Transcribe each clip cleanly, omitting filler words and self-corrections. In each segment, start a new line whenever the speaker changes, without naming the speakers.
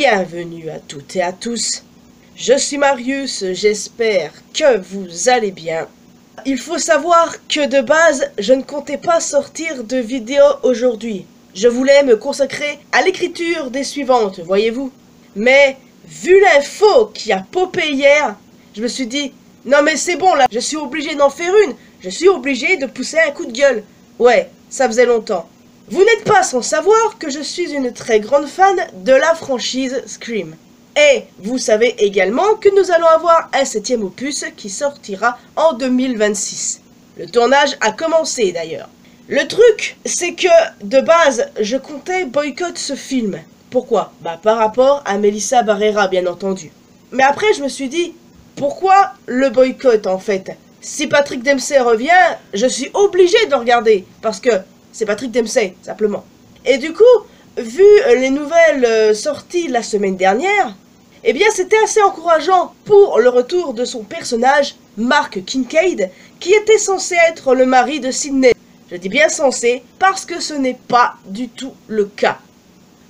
Bienvenue à toutes et à tous. Je suis Marius, j'espère que vous allez bien. Il faut savoir que de base, je ne comptais pas sortir de vidéo aujourd'hui. Je voulais me consacrer à l'écriture des suivantes, voyez-vous. Mais, vu l'info qui a popé hier, je me suis dit, non mais c'est bon là, je suis obligé d'en faire une. Je suis obligé de pousser un coup de gueule. Ouais, ça faisait longtemps. Vous n'êtes pas sans savoir que je suis une très grande fan de la franchise Scream. Et vous savez également que nous allons avoir un 7e opus qui sortira en 2026. Le tournage a commencé d'ailleurs. Le truc, c'est que de base, je comptais boycotter ce film. Pourquoi? Par rapport à Melissa Barrera, bien entendu. Mais après, je me suis dit, pourquoi le boycott en fait? Si Patrick Dempsey revient, je suis obligé de le regarder. Parce que c'est Patrick Dempsey, simplement. Et du coup, vu les nouvelles sorties la semaine dernière, eh bien c'était assez encourageant pour le retour de son personnage, Mark Kincaid, qui était censé être le mari de Sidney. Je dis bien censé, parce que ce n'est pas du tout le cas.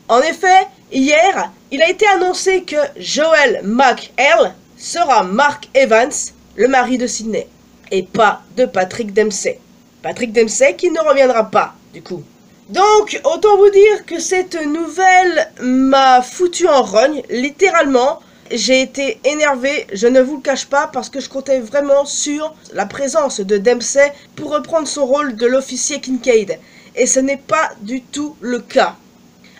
En effet, hier, il a été annoncé que Joel McHale sera Mark Evans, le mari de Sidney, et pas de Patrick Dempsey. Patrick Dempsey qui ne reviendra pas, du coup. Donc, autant vous dire que cette nouvelle m'a foutu en rogne, littéralement. J'ai été énervé, je ne vous le cache pas, parce que je comptais vraiment sur la présence de Dempsey pour reprendre son rôle de l'officier Kincaid. Et ce n'est pas du tout le cas.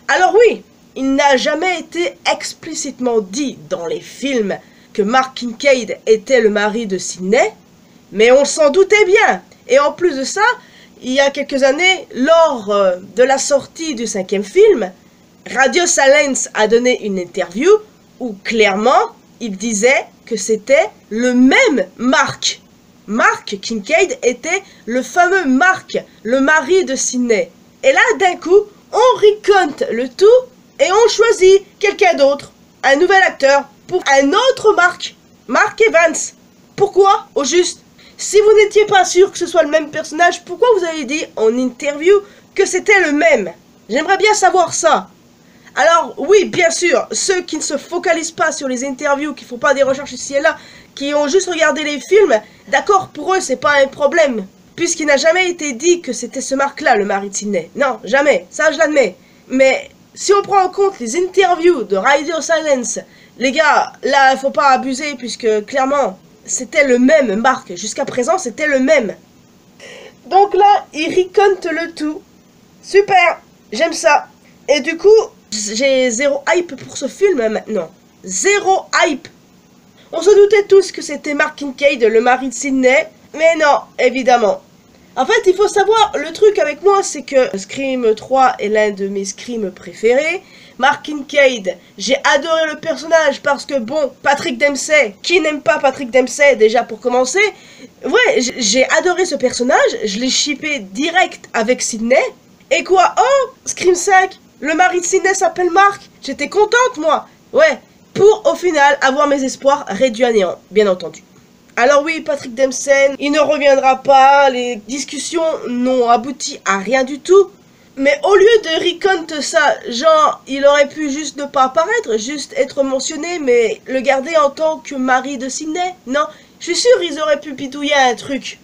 Alors oui, il n'a jamais été explicitement dit dans les films que Mark Kincaid était le mari de Sidney, mais on s'en doutait bien. Et en plus de ça, il y a quelques années, lors de la sortie du 5e film, Radio Silence a donné une interview où clairement, il disait que c'était le même Mark. Mark Kincaid était le fameux Mark, le mari de Sidney. Et là, d'un coup, on recompte le tout et on choisit quelqu'un d'autre, un nouvel acteur, pour un autre Mark, Mark Evans. Pourquoi, au juste? Si vous n'étiez pas sûr que ce soit le même personnage, pourquoi vous avez dit en interview que c'était le même? J'aimerais bien savoir ça. Alors, oui, bien sûr, ceux qui ne se focalisent pas sur les interviews, qui font pas des recherches ici et là, qui ont juste regardé les films, d'accord, pour eux, c'est pas un problème. Puisqu'il n'a jamais été dit que c'était ce Mark-là, le mari de Sidney. Non, jamais, ça je l'admets. Mais si on prend en compte les interviews de Radio Silence, les gars, là, faut pas abuser, puisque clairement, c'était le même Mark. Jusqu'à présent, c'était le même. Donc là, il recompte le tout. Super, j'aime ça. Et du coup, j'ai zéro hype pour ce film maintenant. Zéro hype. On se doutait tous que c'était Mark Kincaid, le mari de Sidney. Mais non, évidemment. En fait, il faut savoir, le truc avec moi, c'est que Scream 3 est l'un de mes Scream préférés. Mark Kincaid, j'ai adoré le personnage parce que bon, Patrick Dempsey, qui n'aime pas Patrick Dempsey déjà pour commencer? Ouais, j'ai adoré ce personnage, je l'ai shippé direct avec Sidney. Et quoi? Oh, Scream 5, le mari de Sidney s'appelle Mark. J'étais contente moi. Ouais, pour au final avoir mes espoirs réduits à néant, bien entendu. Alors oui, Patrick Dempsey, il ne reviendra pas, les discussions n'ont abouti à rien du tout. Mais au lieu de recount ça, genre, il aurait pu juste ne pas apparaître, juste être mentionné, mais le garder en tant que mari de Sidney? Non, je suis sûr ils auraient pu bidouiller un truc.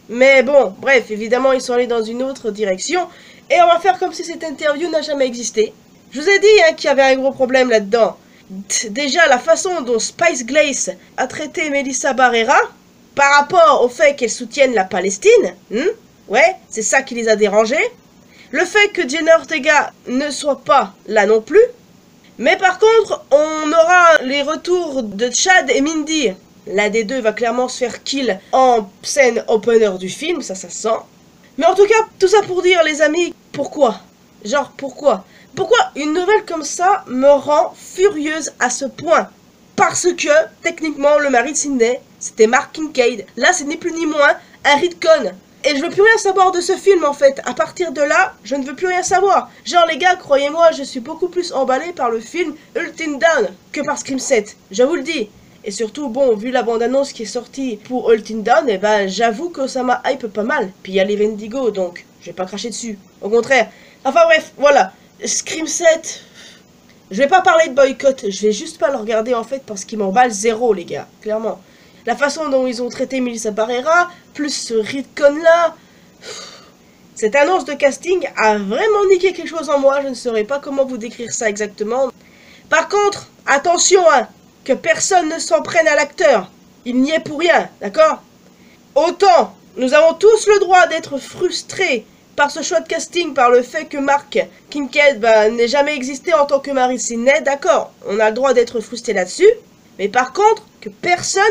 Mais bon, bref, évidemment, ils sont allés dans une autre direction, et on va faire comme si cette interview n'a jamais existé. Je vous ai dit qu'il y avait un gros problème là-dedans. Déjà, la façon dont Spice Glace a traité Melissa Barrera, par rapport au fait qu'elle soutienne la Palestine, ouais, c'est ça qui les a dérangés. Le fait que Jenna Ortega ne soit pas là non plus. Mais par contre, on aura les retours de Chad et Mindy. L'un des deux va clairement se faire kill en scène opener du film, ça se sent. Mais en tout cas, tout ça pour dire les amis, pourquoi? Genre pourquoi? Pourquoi une nouvelle comme ça me rend furieuse à ce point? Parce que, techniquement, le mari de Sidney, c'était Mark Kincaid. Là, c'est ni plus ni moins un retcon. Et je veux plus rien savoir de ce film en fait. À partir de là, je ne veux plus rien savoir. Genre les gars, croyez-moi, je suis beaucoup plus emballé par le film Ultim Dawn que par Scream 7. Je vous le dis. Et surtout, bon, vu la bande-annonce qui est sortie pour Ultim Dawn, eh ben j'avoue que ça m'a hype pas mal. Puis il y a les Wendigo, donc je vais pas cracher dessus. Au contraire. Enfin bref, voilà. Scream 7... Je vais pas parler de boycott, je vais juste pas le regarder en fait parce qu'il m'emballe zéro les gars, clairement. La façon dont ils ont traité Melissa Barrera, plus ce retcon là... Cette annonce de casting a vraiment niqué quelque chose en moi, je ne saurais pas comment vous décrire ça exactement. Par contre, attention hein, que personne ne s'en prenne à l'acteur. Il n'y est pour rien, d'accord? Autant, nous avons tous le droit d'être frustrés par ce choix de casting, par le fait que Mark Kincaid n'ait jamais existé en tant que Mary Sidney, d'accord, on a le droit d'être frustrés là-dessus, mais par contre, que personne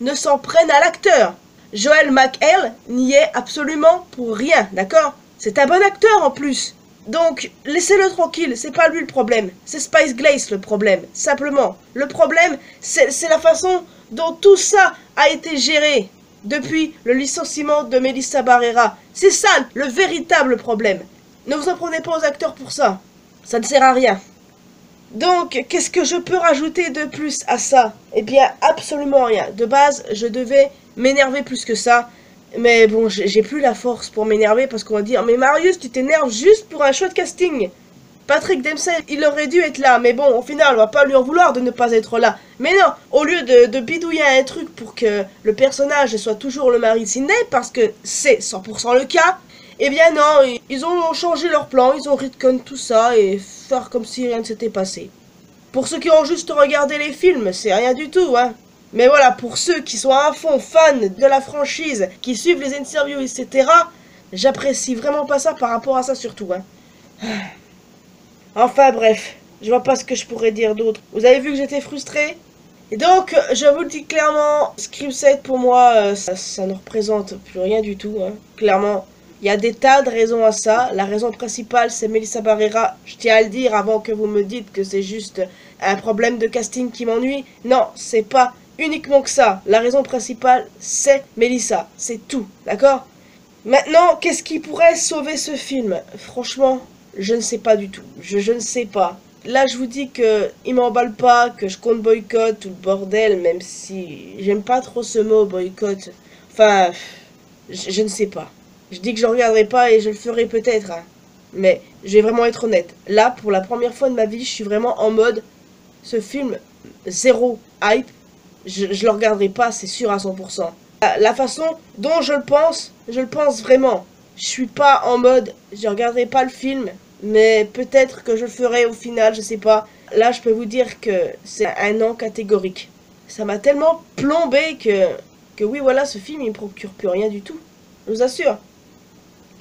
ne s'en prenne à l'acteur. Joel McHale n'y est absolument pour rien, d'accord? C'est un bon acteur en plus. Donc, laissez-le tranquille, c'est pas lui le problème. C'est Spice Glaze le problème, simplement. Le problème, c'est la façon dont tout ça a été géré depuis le licenciement de Melissa Barrera. C'est ça le véritable problème. Ne vous en prenez pas aux acteurs pour ça. Ça ne sert à rien. Donc, qu'est-ce que je peux rajouter de plus à ça? Eh bien, absolument rien. De base, je devais m'énerver plus que ça. Mais bon, j'ai plus la force pour m'énerver parce qu'on va dire « Mais Marius, tu t'énerves juste pour un choix de casting !» Patrick Dempsey, il aurait dû être là, mais bon, au final, on va pas lui en vouloir de ne pas être là. Mais non, au lieu de bidouiller un truc pour que le personnage soit toujours le mari de Sidney, parce que c'est 100% le cas, eh bien non, ils ont changé leur plan, ils ont retcon tout ça et faire comme si rien ne s'était passé. Pour ceux qui ont juste regardé les films, c'est rien du tout, hein. Mais voilà, pour ceux qui sont à fond fans de la franchise, qui suivent les interviews, etc., j'apprécie vraiment pas ça par rapport à ça surtout, hein. Enfin bref, je vois pas ce que je pourrais dire d'autre. Vous avez vu que j'étais frustré? Et donc, je vous le dis clairement, Scriptset pour moi, ça ne représente plus rien du tout, hein. Clairement, il y a des tas de raisons à ça. La raison principale, c'est Melissa Barrera. Je tiens à le dire avant que vous me dites que c'est juste un problème de casting qui m'ennuie. Non, c'est pas uniquement que ça. La raison principale, c'est Melissa. C'est tout, d'accord? Maintenant, qu'est-ce qui pourrait sauver ce film? Franchement, je ne sais pas du tout. Je ne sais pas. Là, je vous dis que il m'emballe pas, que je compte boycott ou le bordel, même si j'aime pas trop ce mot boycott. Enfin, je ne sais pas. Je dis que je regarderai pas et je le ferai peut-être, hein. Mais je vais vraiment être honnête. Là, pour la première fois de ma vie, je suis vraiment en mode ce film, zéro hype. Je le regarderai pas, c'est sûr à 100%. La façon dont je le pense vraiment. Je suis pas en mode, je regarderai pas le film, mais peut-être que je le ferai au final, je sais pas. Là, je peux vous dire que c'est un non catégorique. Ça m'a tellement plombé que oui, voilà, ce film, il me procure plus rien du tout. Je vous assure.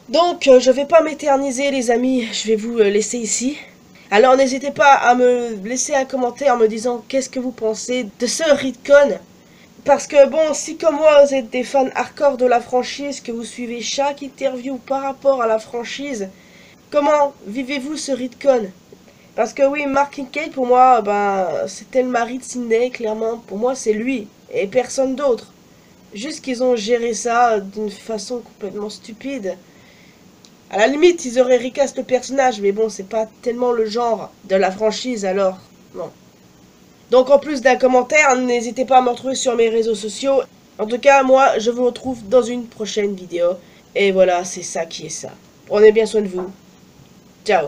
Donc, je vais pas m'éterniser, les amis, je vais vous laisser ici. Alors, n'hésitez pas à me laisser un commentaire en me disant qu'est-ce que vous pensez de ce retcon. Parce que bon, si comme moi vous êtes des fans hardcore de la franchise, que vous suivez chaque interview par rapport à la franchise, comment vivez-vous ce retcon? Parce que oui, Mark Kincaid pour moi, c'était le mari de Sidney, clairement. Pour moi, c'est lui et personne d'autre. Juste qu'ils ont géré ça d'une façon complètement stupide. À la limite, ils auraient recast le personnage, mais bon, c'est pas tellement le genre de la franchise, alors, non. Donc, en plus d'un commentaire, n'hésitez pas à me retrouver sur mes réseaux sociaux. En tout cas, moi, je vous retrouve dans une prochaine vidéo. Et voilà, c'est ça qui est ça. Prenez bien soin de vous. Ciao.